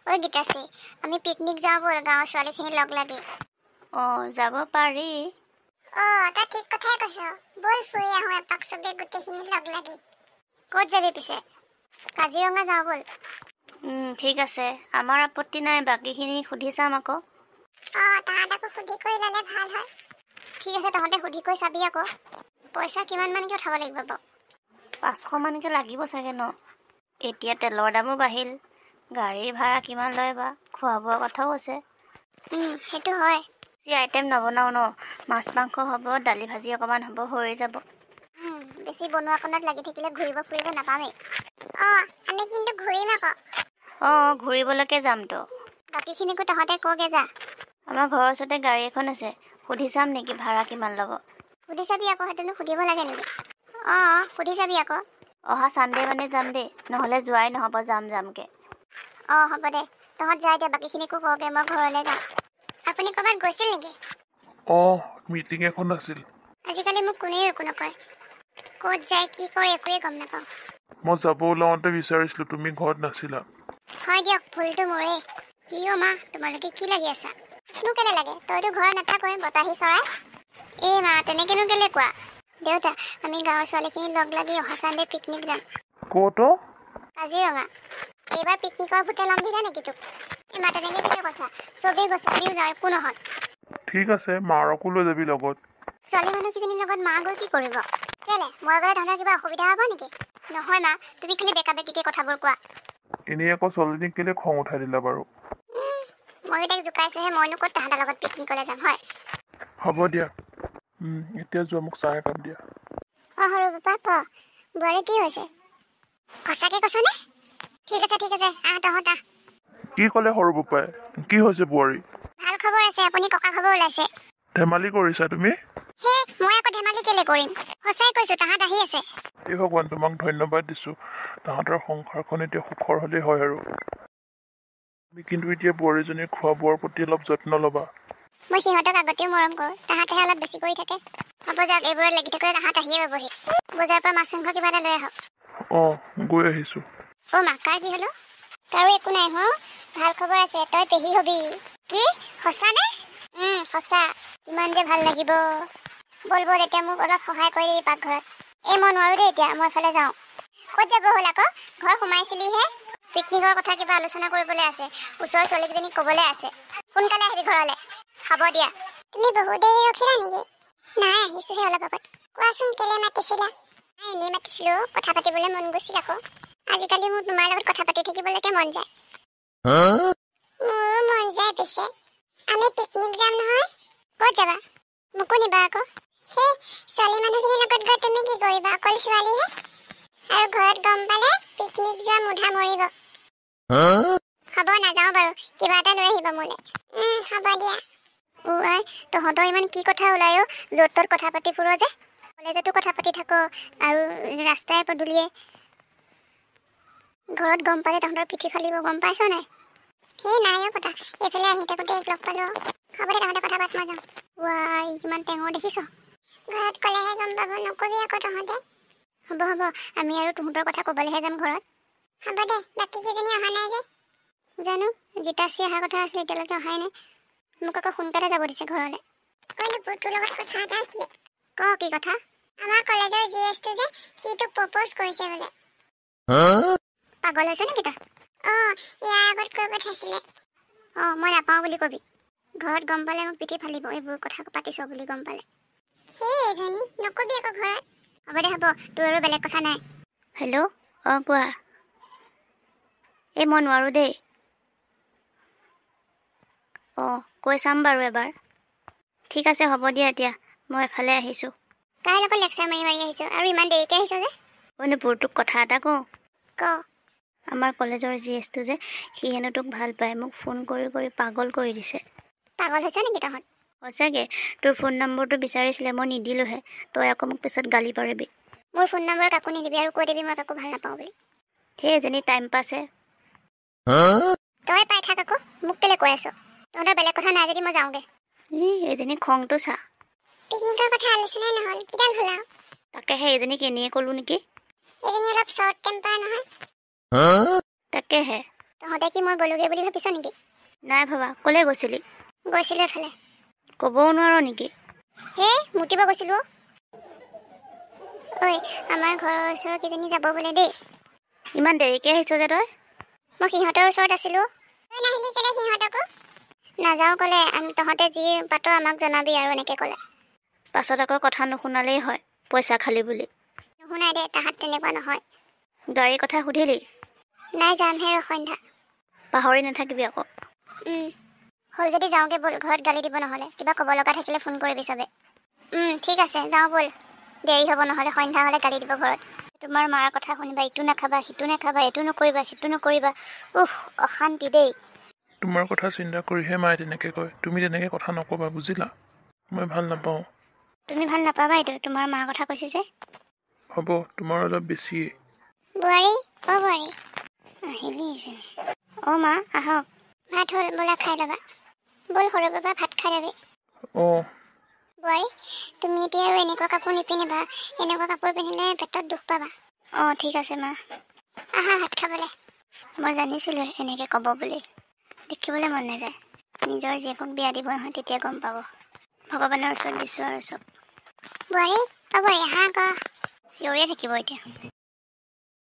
ঐ গীতাশ্ৰী, আমি পিকনিক যাওঁ ব'ল গাঁৱৰ ছোৱালীখিনি লগ লাগি। যাব পাৰি। তই ঠিক কথাই কৈছ। ব'ল ফুৰি আহোঁ এপাক চবে গোটেইখিনি লগ লাগি। ক'ত যাবি পিছে? কাজিৰঙা যাওঁ ব'ল। ঠিক আছে, আমাৰ আপত্তি নাই, বাকীখিনি সুধি চাম আকৌ। তাহাঁতকো সুধি কৰি ল'লে ভাল হয়। ঠিক আছে, তহঁতে সুধি কৰি চাবি আকৌ। পইচা কিমানমানকৈ উঠাব লাগিব বাৰু? 500 মানকৈ লাগিব চাগে ন? এতিয়া তেলৰ দামো বাঢ়িল, গাড়ী ভাড়া কিমান লয় বা, খোৱা বোৱা কথাও আছে। সেইটো হয়। বেছি আইটেম নবনাও ন, মাছ মাংস হ'ব, দালি ভাজি অকণমান হ'ব, হৈ যাব। বেছি বনোৱা কণত লাগি থাকিলে ঘূৰিব ফুৰিব নাপামেই। আমি কিন্তু ঘূৰিম আকৌ। ঘূৰিবলৈকে যামতো। বাকীখিনিকো তহঁতে কগে যা। আমাৰ ঘৰৰ ওচৰতে গাড়ী এখন আছে, সুধি চাম নেকি ভাড়া কিমান ল'ব? সুধি চাবি আকৌ, সেইটোনো সুধিব লাগে নেকি? সুধি চাবি আকৌ। অহা চানডে মানে যাম দেই, নহ'লে যোৱাই নহ'ব যামকৈ। হ'ব দে, তহঁত যাই দে, বাকীখিনিকো কগে, মই ঘৰলৈ যাম। আপুনি ক'ৰবাত গৈছিল নেকি? মিটিং এখন আছিল। আজিকালি মোক কোনেও একো নকয়। ক'ত যায় কি কৰে একোৱে গম নাপাওঁ। মই যাব ওলাওঁতে বিচাৰিছিলোঁ, তুমি ঘৰত নাছিলা। হয় দিয়ক, ভুলটো মোৰেই। কি মা, তোমালোকে কি লাগি আছা? মোক কেলে লাগে? তইতো ঘৰত নাথাকই, বতাহী চৰাই। মা, তেনেকেনো কেলে কোৱা? দেউতা, আমি গাঁৱৰ ছোৱালীখিনি লগ লাগি অহা চানডে পিকনিক যাম। ক'ত? কাজিৰঙা। এইবাৰ পিকনিকৰ ভূতে লম্ভিলে নেকি তোক? মা, তেনেকে কেলে কৈছা? চবেই গৈছে, আমিও যাওঁ, একো নহয়। ঠিক আছে, মাৰকো লৈ যাবি লগত। ছোৱালী মানুহকেইজনীৰ লগত মা গৈ কি কৰিব? কেলে, মই গ'লে তহঁতৰ কিবা অসুবিধা হ'ব নেকি? নহয় মা, তুমি খালি বেকা বেকিকে কথাবোৰ কোৱা। এনেই আকৌ ছোৱালীজনীক কেলে খং উঠাই দিলা বাৰু? ময়ো তাইক জোকাইছোহে, মইনো ক'ত তাহাঁতৰ লগত পিকনিকলৈ যাম, হয়? হ'ব দিয়া, এতিয়া যোৱা, মোক চাহ একাপ দিয়া। সৰু পাপা, বোৱাৰী কি হৈছে? সঁচাকে কৈছনে? ঠিক আছে, তহঁত আহ। কি ক'লে সৰু বোপাই? কি হৈছে বোৱাৰী? ভাল খবৰ আছে, আপুনি ককা খবৰ ওলাইছে। ধেমালি কৰিছা তুমি? মই আকৌ ধেমালি কেলে কৰিম? সঁচাই কৈছো, তাহাঁত আহি আছে। এই ভগৱান, তোমাক ধন্যবাদ দিছোঁ। তাহাঁতৰ সংসাৰখন এতিয়া সুখৰ হ'লেই হয় আৰু। তুমি কিন্তু এতিয়া বোৱাৰীজনীৰ খোৱা বোৱাৰ প্ৰতি অলপ যত্ন ল'বা। মই সিহঁতক আগতেও মৰম কৰোঁ, তাহাঁতেহে অলপ বেছি কৰি থাকে। হ'ব যাওক, এইবোৰত লাগি থাকোঁতে তাহাঁত আহিয়ে পাবহি। বজাৰৰ পৰা মাছ মাংস কিবা এটা লৈ আহক। গৈ আহিছোঁ। মা, কাৰ কি হ'লো? কাৰো একো নাই ভাল খবৰ আছে, তই পেহী হবি। কি? সঁচা নে? সঁচা। ইমান যে ভাল লাগিব। ব'ল এতিয়া মোক অলপ সহায় কৰি দিবি পাকঘৰত। মই নোৱাৰোঁ দেই এতিয়া, মই এফালে যাওঁ। ক'ত যাব হ'ল আকৌ? ঘৰ সোমাইছিলিহে। পিকনিকৰ কথা কিবা আলোচনা কৰিবলৈ আছে, ওচৰৰ ছোৱালীকেইজনীক ক'বলৈ আছে। সোনকালে আহিবি ঘৰলৈ। হ'ব দিয়া। তুমি বহুত দেৰি ৰখিলা নেকি? নাই, আহিছোহে অলপ আগত। কোৱাচোন, কেলে মাতিছিলা? এনেই মাতিছিলোঁ, কথা পাতিবলৈ মন গৈছিল আকৌ। আজিকালি মোৰ তোমাৰ লগত কথা পাতি থাকিবলৈকে মন যায়। মোৰো মন যায় পিছে। আমি পিকনিক যাম নহয়। ক'ত যাবা? মোকো নিবা আকৌ। ছোৱালী মানুহখিনিৰ লগত গৈ তুমি কি কৰিবা? অকল ছোৱালীহে। আৰু ঘৰত গম পালে পিকনিক যোৱা মুধা মৰিব। হ'ব, নাযাওঁ বাৰু, কিবা এটা লৈ আহিবা মোলৈ। হ'ব দিয়া। তহঁতৰ ইমান কি কথা ওলাই য'ত ত'ত কথা পাতি ফুৰ যে? কলেজতো কথা পাতি থাক আৰু ৰাস্তাই পদূলিয়ে। ঘৰত গম পালে তহঁতৰ পিঠি ফালিব, গম পাইছ নাই? নাই পতা, এইফালে আহি থাকোঁতে লগ পালোঁ। হ'ব দে, তহঁতে কথা পাত, মই যাওঁ। কিমান টেঙৰ দেখিছ? ঘৰত ক'লেহে গম পাব, নকবি আকৌ তহঁতে। হ'ব, আমি আৰু তহঁতৰ কথা ক'বলৈহে যাম ঘৰত। হ'ব দে, বাকী কেইজনী অহা নাই যে? জানো, গীতাশ্ৰী অহা কথা আছিলে, এতিয়ালৈকে অহাই নাই। মোক আকৌ সোনকালে যাব দিছে ঘৰলৈ। তোৰ লগত কথা এটা আছিলে। কি কথা? আমাৰ কলেজৰ GS-টো যে, সি তোক প্ৰপ'জ কৰিছে বোলে। পাগল হৈছে নেকি তই? ইয়াৰ আগত কৈ পঠাইছিলে। মই নাপাওঁ বুলি কবি। ঘৰত গম পালে মোক পিঠি ফালিব, এইবোৰ কথা পাতিছ বুলি গম পালে। এজনী নকবি আকৌ ঘৰত। হ'ব দে, হ'ব, তোৰ আৰু বেলেগ কথা নাই। হেল্ল', কোৱা। মই নোৱাৰোঁ দেই। কৈ চাম বাৰু এবাৰ। ঠিক আছে, হ'ব দিয়া এতিয়া, মই এফালে আহিছোঁ। কাৰ লগত লেকচাৰ মাৰি আহিছোঁ আৰু ইমান দেৰিকৈ আহিছ যে? তোক কথা এটা কওঁ। ক। আমাৰ কলেজৰ GS-টো যে, সি হেনো তোক ভাল পায়, মোক ফোন কৰি কৰি পাগল কৰি দিছে। পাগল হৈছে নেকি তহঁত? সঁচাকে, তোৰ ফোন নম্বৰটো বিচাৰিছিলে, মই নিদিলোঁহে। তই আকৌ মোক পিছত গালি পাৰিবি। মোৰ ফোন নম্বৰ কাকো নিদিবি আৰু কৈ দিবি মই কাকো ভাল নাপাওঁ বুলি। এজনী টাইম পাছহে। তই পাই থাক আকৌ, মোক কেলে কৈ আছ? তহঁতৰ বেলেগ কথা নাই যদি মই যাওঁগে। এইজনী খংটো চা। পিকনিকৰ কথা আলোচনাই নহ'ল, কিডাল হ'ল আৰু? তাকেহে, এইজনীক এনেয়ে ক'লোঁ নেকি? এইজনী অলপ শ্বৰ্ট টেম্পাৰ নহয়। তাকেহে। তহঁতে কি মই গ'লোগৈ বুলি ভাবিছ নেকি? নাই ভবা। ক'লৈ গৈছিলি? গৈছিলোঁ এফালে। ক'বও নোৱাৰ নেকি? হে মুতিব গৈছিলোঁ। ঐ আমাৰ ঘৰৰ ওচৰৰ কেইজনী যাব বোলে দেই। ইমান দেৰিকৈ আহিছ যে তই? মই সিহঁতৰ ওচৰত আছিলোঁ। তই নাহিলি কেলে সিহঁতকো? নাযাওঁ ক'লে, তহঁতে যি পাত আমাক জনাবি আৰু এনেকৈ ক'লে। পাছত আকৌ কথা নুশুনালেই হয়, পইচা খালি বুলি। নুশুনাই দে, তাহাঁত তেনেকুৱা নহয়। গাড়ীৰ কথা সুধিলি? নাই যামহে ৰ সন্ধ্যা। পাহৰি নাথাকিবি আকৌ। হ'ল যদি যাওঁগৈ ব'ল, ঘৰত গালি দিব নহ'লে। কিবা ক'ব লগা থাকিলে ফোন কৰিবি চবে। ঠিক আছে যাওঁ ব'ল, দেৰি হ'ব নহ'লে সন্ধ্যা হ'লে গালি দিব ঘৰত। তোমাৰ মাৰ কথা শুনিবা, ইটো নাখাবা সিটো নাখাবা, এইটো নকৰিবা সিটো নকৰিবা। অশান্তি দেই। তোমাৰ কথা চিন্তা কৰিহে মায়ে তেনেকৈ কয়। তুমি তেনেকৈ কথা নক'বা, বুজিলা? মই ভাল নাপাওঁ। তুমি ভাল নাপাবা এইটো, তোমাৰ মাৰ কথা কৈছোঁ যে। হ'ব, তোমাৰ অলপ বেছিয়ে। বোৱাৰী বোৱাৰী আহিলি মা আহক। ভাত হ'ল, ব'লা খাই ল'বা। ব'ল সৰু বাবা ভাত খাই ল'বি। অঁ বোৱাৰী তুমি এতিয়া আৰু এনেকুৱা কাপোৰ নিপিন্ধিবা, এনেকুৱা কাপোৰ পিন্ধিলে পেটত দুখ পাবা। ঠিক আছে মা। আহা ভাত খাবলৈ। মই জানিছিলোঁ এনেকৈ ক'ব বুলি। দেখিবলৈ মন নাযায়। নিজৰ জীয়েকক বিয়া দিব নহয় তেতিয়া গম পাব। ভগৱানৰ ওচৰত দিছোঁ আৰু চব। বোৱাৰী বোৱাৰী আহা আকৌ। চিঞৰিয়ে থাকিব এতিয়া।